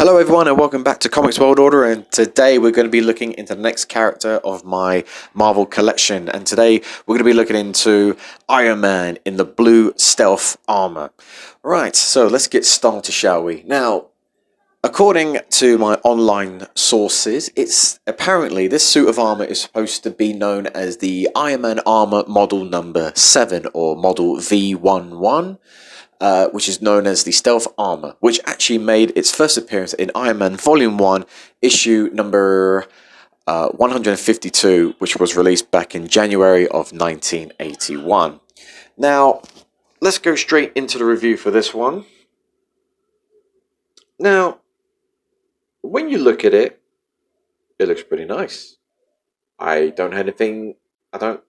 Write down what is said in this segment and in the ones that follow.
Hello everyone and welcome back to Comics World Order, and today we're going to be looking into the next character of my Marvel collection, and today we're going to be looking into Iron Man in the blue stealth armor. Right, so let's get started, shall we? Now, according to my online sources, it's apparently this suit of armor is supposed to be known as the Iron Man armor model number 7 or model V11. Which is known as the Stealth Armor, which actually made its first appearance in Iron Man Volume 1, issue number 152, which was released back in January of 1981. Now, let's go straight into the review for this one. Now, when you look at it, it looks pretty nice. I don't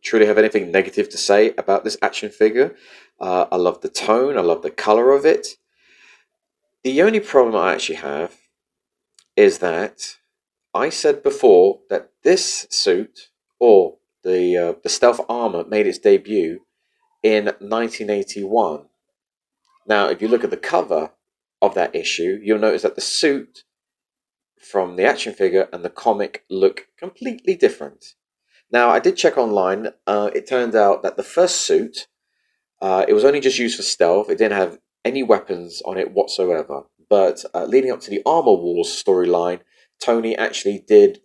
truly have anything negative to say about this action figure. I love the tone, I love the color of it. The only problem I actually have is that I said before that this suit, or the stealth armor, made its debut in 1981. Now, if you look at the cover of that issue, you'll notice that the suit from the action figure and the comic look completely different. Now, I did check online. It turned out that the first suit, it was only just used for stealth. It didn't have any weapons on it whatsoever. But leading up to the Armor Wars storyline, Tony actually did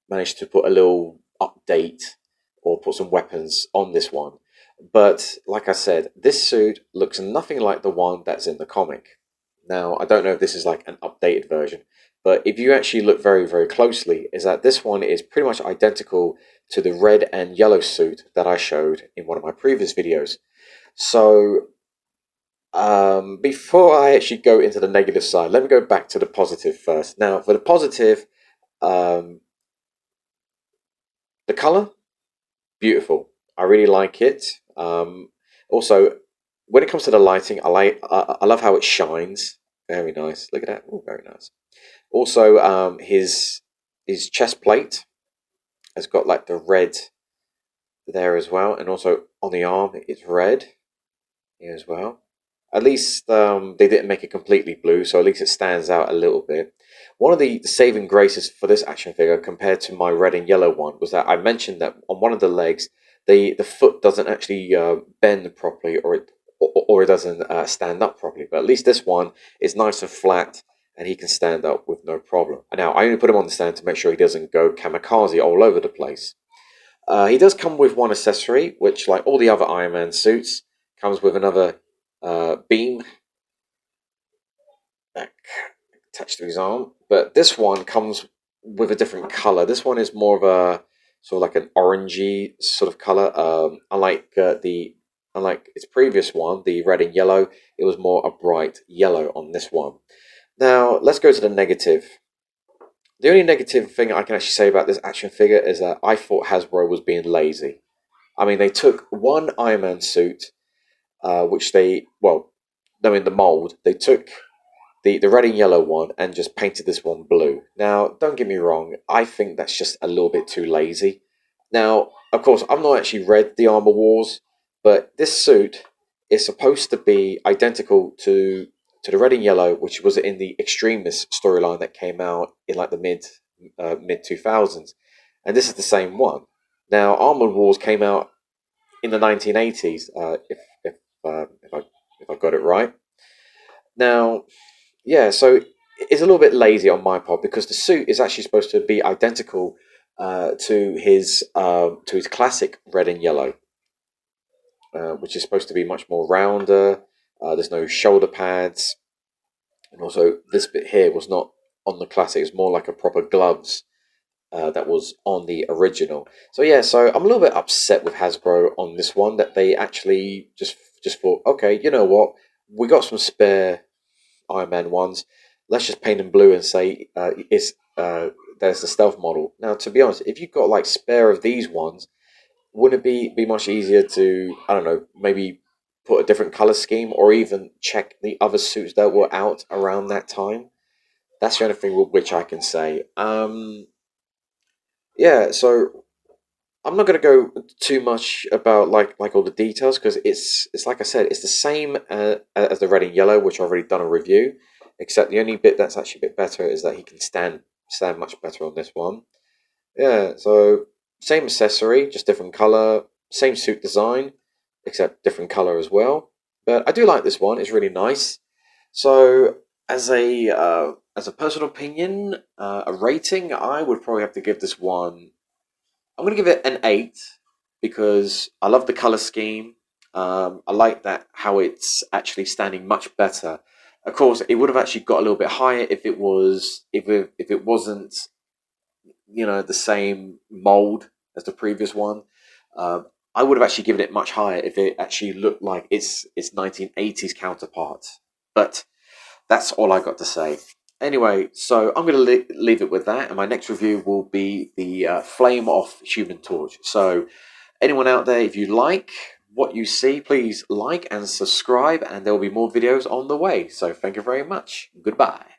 manage to put a little update or put some weapons on this one. But like I said, this suit looks nothing like the one that's in the comic. Now, I don't know if this is like an updated version, but if you actually look very, very closely, is that this one is pretty much identical to the red and yellow suit that I showed in one of my previous videos. So, before I actually go into the negative side, let me go back to the positive first. Now, for the positive, the color, beautiful. I really like it. Also, when it comes to the lighting, I love how it shines. Very nice. Look at that. Ooh, very nice. Also, his chest plate has got like the red there as well, and also on the arm it's red here as well. At least they didn't make it completely blue, so at least it stands out a little bit. One of the saving graces for this action figure compared to my red and yellow one was that I mentioned that on one of the legs, the foot doesn't actually bend properly, or it doesn't stand up properly. But at least this one is nice and flat, and he can stand up with no problem. Now, I only put him on the stand to make sure he doesn't go kamikaze all over the place. He does come with one accessory, which, like all the other Iron Man suits, comes with another beam that attached to his arm. But this one comes with a different color. This one is more of a sort of like an orangey sort of color. Unlike its previous one, the red and yellow, it was more a bright yellow on this one. Now, let's go to the negative. The only negative thing I can actually say about this action figure is that I thought Hasbro was being lazy. I mean, they took one Iron Man suit, which in the mold, they took the red and yellow one and just painted this one blue. Now, don't get me wrong, I think that's just a little bit too lazy. Now, of course, I've not actually read the Armor Wars, but this suit is supposed to be identical to the red and yellow, which was in the Extremis storyline that came out in like the mid 2000s, and this is the same one. Now, Armor Wars came out in the 1980s, if I got it right. Now, yeah, so it's a little bit lazy on my part because the suit is actually supposed to be identical to his classic red and yellow, which is supposed to be much more rounder. There's no shoulder pads, and also this bit here was not on the classic. It's more like a proper gloves that was on the original. So yeah, so I'm a little bit upset with Hasbro on this one, that they actually just thought, okay, you know what, we got some spare Iron Man ones, let's just paint them blue and say there's the stealth model. Now, to be honest, if you've got like spare of these ones, wouldn't it be much easier to, I don't know, maybe put a different color scheme, or even check the other suits that were out around that time? That's the only thing which I can say. Yeah, so I'm not going to go too much about like all the details, because it's like I said, it's the same as the red and yellow, which I've already done a review. except the only bit that's actually a bit better is that he can stand much better on this one. Yeah, so same accessory, just different color, same suit design, except different color as well. But I do like this one; it's really nice. So as a personal opinion, a rating, I would probably have to give this one. I'm going to give it an 8 because I love the color scheme. I like that how it's actually standing much better. Of course, it would have actually got a little bit higher if it wasn't the same mold as the previous one. Um, I would have actually given it much higher if it actually looked like its 1980s counterpart. But that's all I got to say. Anyway, so I'm going to leave it with that, and my next review will be the Flame Off Human Torch. So, anyone out there, if you like what you see, please like and subscribe, and there will be more videos on the way. So, thank you very much. Goodbye.